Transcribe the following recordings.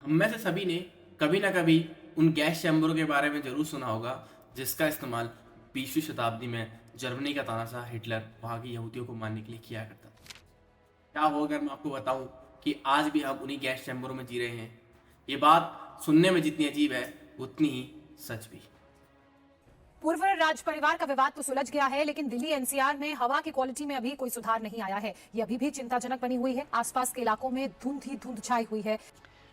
हम में से सभी ने कभी ना कभी उन गैस चैम्बरों के बारे में जरूर सुना होगा जिसका इस्तेमाल 20वीं शताब्दी में जर्मनी का तानाशाह हिटलर वहाँ की यहूदियों को मारने के लिए किया करता था। क्या हो अगर मैं आपको बताऊं कि आज भी हम उन्हीं गैस चैम्बरों में जी रहे हैं। ये बात सुनने में जितनी अजीब है उतनी ही सच भी। पूर्व राज परिवार का विवाद तो सुलझ गया है, लेकिन दिल्ली एनसीआर में हवा की क्वालिटी में अभी कोई सुधार नहीं आया है। ये अभी भी चिंताजनक बनी हुई है। आसपास के इलाकों में धुंध ही धुंध छाई हुई है।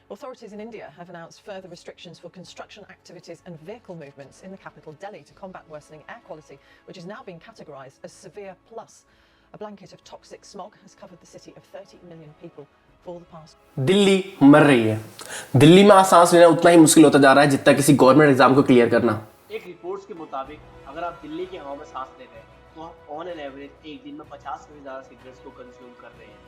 Authorities in India have announced further restrictions for construction activities and vehicle movements in the capital Delhi to combat worsening air quality, which is now being categorised as severe plus. A blanket of toxic smog has covered the city of 30 million people for the past. Delhi मर रही है। दिल्ली में आज सांस लेना उतना ही मुश्किल होता जा रहा है जितना किसी गवर्नमेंट एग्जाम को क्लियर करना। एक रिपोर्ट्स के मुताबिक अगर आप दिल्ली की हवा में सांस ले रहे हैं तो आप ऑन एन एवरेज एक दिन में 50 से भी ज़्यादा सिगरेट्स को कंज्यूम कर रहे हैं।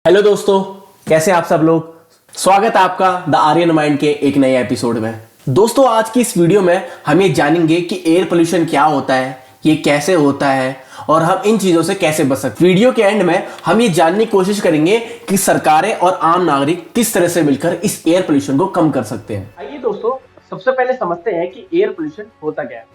हेलो दोस्तों, कैसे आप सब लोग। स्वागत है आपका द आर्यन माइंड के एक नए एपिसोड में। दोस्तों, आज की इस वीडियो में हम ये जानेंगे कि एयर पोल्यूशन क्या होता है, ये कैसे होता है और हम इन चीजों से कैसे बच सकते हैं। वीडियो के एंड में हम ये जानने की कोशिश करेंगे कि सरकारें और आम नागरिक किस तरह से मिलकर इस एयर पोल्यूशन को कम कर सकते हैं। आइए दोस्तों, सबसे पहले समझते हैं कि एयर पोल्यूशन होता क्या है।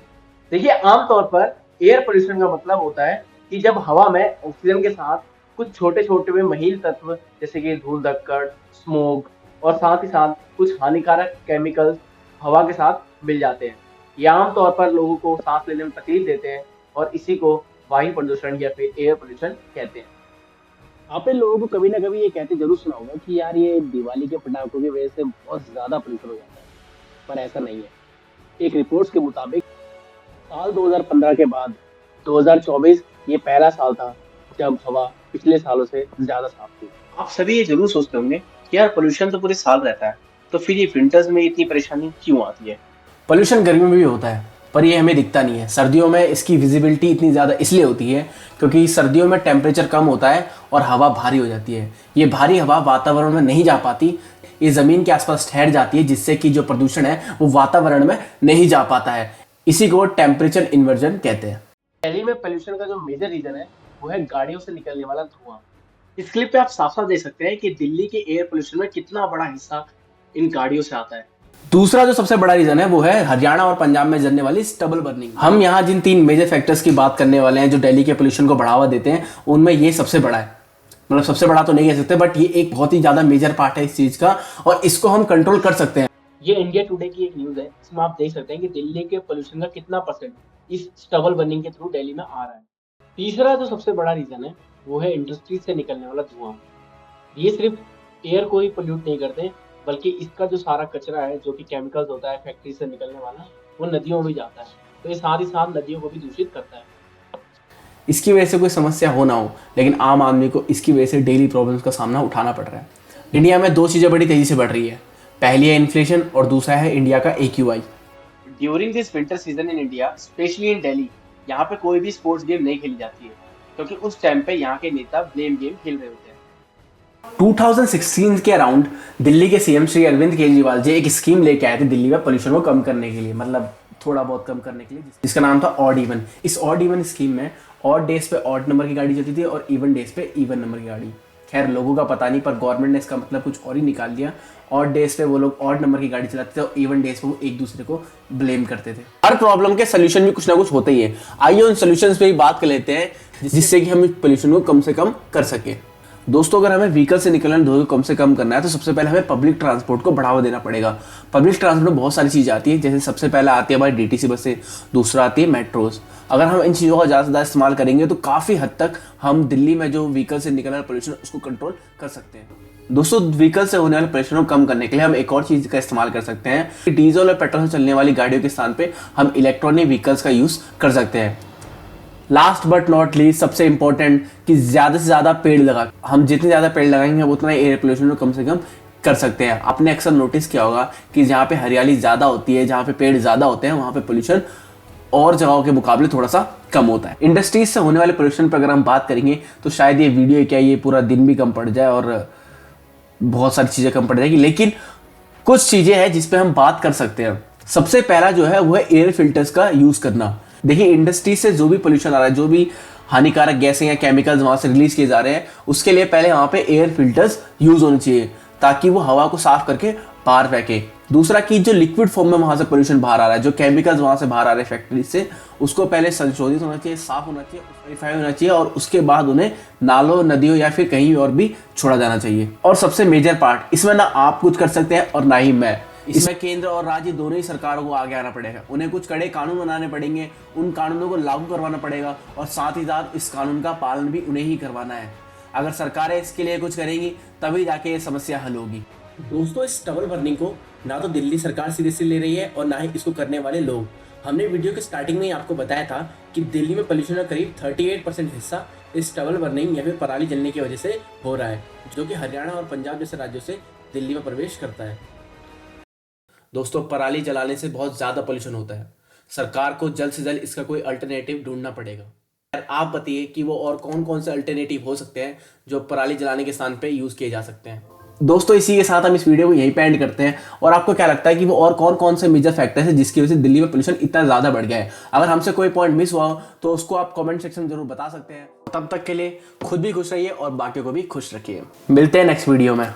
देखिए, आमतौर पर एयर पोल्यूशन का मतलब होता है कि जब हवा में ऑक्सीजन के साथ कुछ छोटे छोटे में महीन तत्व जैसे कि धूल धक्कड़, स्मोक और साथ ही साथ कुछ हानिकारक केमिकल्स हवा के साथ मिल जाते हैं। ये आमतौर पर लोगों को सांस लेने में तकलीफ देते हैं और इसी को वायु प्रदूषण या फिर एयर पोल्यूशन कहते हैं। आपने लोगों को कभी ना कभी ये कहते जरूर सुना होगा कि यार ये दिवाली के पटाखों की वजह से बहुत ज्यादा पोल्यूशन हो जाता है, पर ऐसा नहीं है। एक रिपोर्ट्स के मुताबिक साल 2015 के बाद 2024 ये पहला साल था जब हवा पिछले सालों से ज्यादा साफ थी। आप सभी ये जरूर सोचते होंगे कि यार पोल्यूशन तो पूरे साल रहता है, तो फिर ये विंटर्स में इतनी परेशानी क्यों आती है। पोल्यूशन गर्मी में भी होता है, पर ये हमें दिखता नहीं है। सर्दियों में इसकी विजिबिलिटी इतनी ज़्यादा इसलिए होती है क्योंकि सर्दियों में टेम्परेचर कम होता है और हवा भारी हो जाती है। ये भारी हवा वातावरण में नहीं जा पाती, ये ज़मीन के आसपास ठहर जाती है, जिससे कि जो प्रदूषण है वो वातावरण में नहीं जा पाता है। इसी को टेम्परेचर इन्वर्जन कहते हैं। दिल्ली में पोल्यूशन का जो मेजर रीजन है वो है गाड़ियों से निकलने वाला धुआं। इस क्लिप पे आप साफ साफ देख सकते हैं कि दिल्ली के एयर पोल्यूशन में कितना बड़ा हिस्सा इन गाड़ियों से आता है। दूसरा जो सबसे बड़ा रीजन है वो है हरियाणा और पंजाब में जलने वाली स्टबल बर्निंग। हम यहाँ जिन 3 मेजर फैक्टर्स की बात करने वाले हैं जो दिल्ली के पोल्यूशन को बढ़ावा देते हैं, उनमें ये सबसे बड़ा है। मतलब सबसे बड़ा तो नहीं कह सकते, बट ये एक बहुत ही ज्यादा मेजर पार्ट है इस चीज का और इसको हम कंट्रोल कर सकते हैं। ये इंडिया टुडे की एक न्यूज है, इसमें आप देख सकते हैं कि दिल्ली के पोल्यूशन का कितना परसेंट इस स्टबल बर्निंग के थ्रू दिल्ली में आ रहा है। तीसरा जो सबसे बड़ा रीजन है वो है इंडस्ट्री से निकलने वाला धुआं। ये सिर्फ एयर को ही पोल्यूट नहीं करते, बल्कि इसका जो सारा कचरा है जो कि केमिकल्स होता है फैक्ट्री से निकलने वाला, वो नदियों में भी जाता है, तो ये साथ ही साथ नदियों को भी दूषित करता है। इसकी वजह से कोई समस्या हो ना हो, लेकिन आम आदमी को इसकी वजह से डेली प्रॉब्लम्स का सामना उठाना पड़ रहा है। इंडिया में 2 चीज़ें बड़ी तेजी से बढ़ रही है। पहली है इन्फ्लेशन और दूसरा है इंडिया का AQI। During this winter season in India, specially in Delhi, यहाँ पे कोई भी स्पोर्ट्स गेम नहीं खेली जाती है क्योंकि उस टाइम पे यहाँ के नेता ब्लेम गेम खेल रहे होते हैं। 2016 के अराउंड दिल्ली के CM श्री अरविंद केजरीवाल जी एक स्कीम लेके आए थे दिल्ली में पोल्यूशन को कम करने के लिए, मतलब थोड़ा बहुत कम करने के लिए, जिसका नाम था ऑड इवन। इस ऑड इवन स्कीम में ऑड डेज पे ऑड नंबर की गाड़ी चलती थी और इवन डेज पे इवन नंबर की गाड़ी। खैर लोगों का पता नहीं, पर गवर्नमेंट ने इसका मतलब कुछ और ही निकाल दिया। ऑड डेज पे वो लोग ऑड नंबर की गाड़ी चलाते थे और इवन डेज पे वो एक दूसरे को ब्लेम करते थे। हर प्रॉब्लम के सोल्यूशन भी कुछ ना कुछ होते ही है। आइए उन सोल्यूशंस पे ही बात कर लेते हैं जिससे कि हम पोल्यूशन को कम से कम कर सके। दोस्तों, अगर हमें व्हीकल से निकलना धुएं को कम से कम करना है तो सबसे पहले हमें पब्लिक ट्रांसपोर्ट को बढ़ावा देना पड़ेगा। पब्लिक ट्रांसपोर्ट में बहुत सारी चीज़ें आती है, जैसे सबसे पहले आती है हमारी DTC बसें, दूसरा आती है मेट्रोज। अगर हम इन चीज़ों का ज़्यादा से ज़्यादा इस्तेमाल करेंगे तो काफ़ी हद तक हम दिल्ली में जो व्हीकल से निकलने वाला पोल्यूशन उसको कंट्रोल कर सकते हैं। दोस्तों, व्हीकल से होने वाले पोल्यूशन को कम करने के लिए हम एक और चीज़ का इस्तेमाल कर सकते हैं। डीजल और पेट्रोल से चलने वाली गाड़ियों के स्थान पे हम इलेक्ट्रॉनिक व्हीकल्स का यूज़ कर सकते हैं। लास्ट बट नॉट लीस्ट, सबसे इंपॉर्टेंट कि ज़्यादा से ज़्यादा पेड़ लगा। हम जितने ज़्यादा पेड़ लगाएंगे उतना एयर पोल्यूशन को कम से कम कर सकते हैं। आपने अक्सर नोटिस किया होगा कि जहाँ पे हरियाली ज़्यादा होती है, जहाँ पे पेड़ ज़्यादा होते हैं, वहाँ पे पोल्यूशन और जगहों के मुकाबले थोड़ा सा कम होता है। इंडस्ट्रीज से होने वाले पोल्यूशन पर अगर हम बात करेंगे तो शायद ये वीडियो क्या ये पूरा दिन भी कम पड़ जाए और बहुत सारी चीज़ें कम पड़ जाएगी, लेकिन कुछ चीज़ें हैं जिस पे हम बात कर सकते हैं। सबसे पहला जो है वो है एयर फिल्टर्स का यूज़ करना। देखिए, इंडस्ट्री से जो भी पोल्यूशन आ रहा है, जो भी हानिकारक गैसें या केमिकल्स वहाँ से रिलीज किए जा रहे हैं, उसके लिए पहले वहाँ पे एयर फिल्टर्स यूज होने चाहिए ताकि वो हवा को साफ करके बाहर फेंके। दूसरा कि जो लिक्विड फॉर्म में वहाँ से पोल्यूशन बाहर आ रहा है, जो केमिकल्स वहाँ से बाहर आ रहे हैं फैक्ट्री से, उसको पहले संशोधित होना चाहिए, साफ होना चाहिए, वेरीफाई होना चाहिए और उसके बाद उन्हें नालों, नदियों या फिर कहीं और भी छोड़ा जाना चाहिए। और सबसे मेजर पार्ट, इसमें ना आप कुछ कर सकते हैं और ना ही मैं, इसमें केंद्र और राज्य दोनों ही सरकारों को आगे आना पड़ेगा। उन्हें कुछ कड़े कानून बनाने पड़ेंगे, उन कानूनों को लागू करवाना पड़ेगा और साथ ही साथ इस कानून का पालन भी उन्हें ही करवाना है। अगर सरकारें इसके लिए कुछ करेंगी तभी जाके ये समस्या हल होगी। दोस्तों, इस स्टबल बर्निंग को ना तो दिल्ली सरकार सीरियसली ले रही है और ना ही इसको करने वाले लोग। हमने वीडियो के स्टार्टिंग में ही आपको बताया था कि दिल्ली में पोल्यूशन का करीब 38% हिस्सा इस स्टबल बर्निंग या फिर पराली जलने की वजह से हो रहा है, जो कि हरियाणा और पंजाब जैसे राज्यों से दिल्ली में प्रवेश करता है। दोस्तों, पराली जलाने से बहुत ज़्यादा पोल्यूशन होता है। सरकार को जल्द से जल्द इसका कोई अल्टरनेटिव ढूंढना पड़ेगा। यार आप बताइए कि वो और कौन कौन से अल्टरनेटिव हो सकते हैं जो पराली जलाने के स्थान पे यूज़ किए जा सकते हैं। दोस्तों, इसी के साथ हम इस वीडियो को यहीं पे एंड करते हैं। और आपको क्या लगता है कि वो और कौन कौन से मेजर फैक्टर्स हैं जिसकी वजह से दिल्ली में पोल्यूशन इतना ज़्यादा बढ़ गया है? अगर हमसे कोई पॉइंट मिस हुआ हो तो उसको आप कमेंट सेक्शन में जरूर बता सकते हैं। तब तक के लिए खुद भी खुश रहिए और बाकियों को भी खुश रखिए। मिलते हैं नेक्स्ट वीडियो में।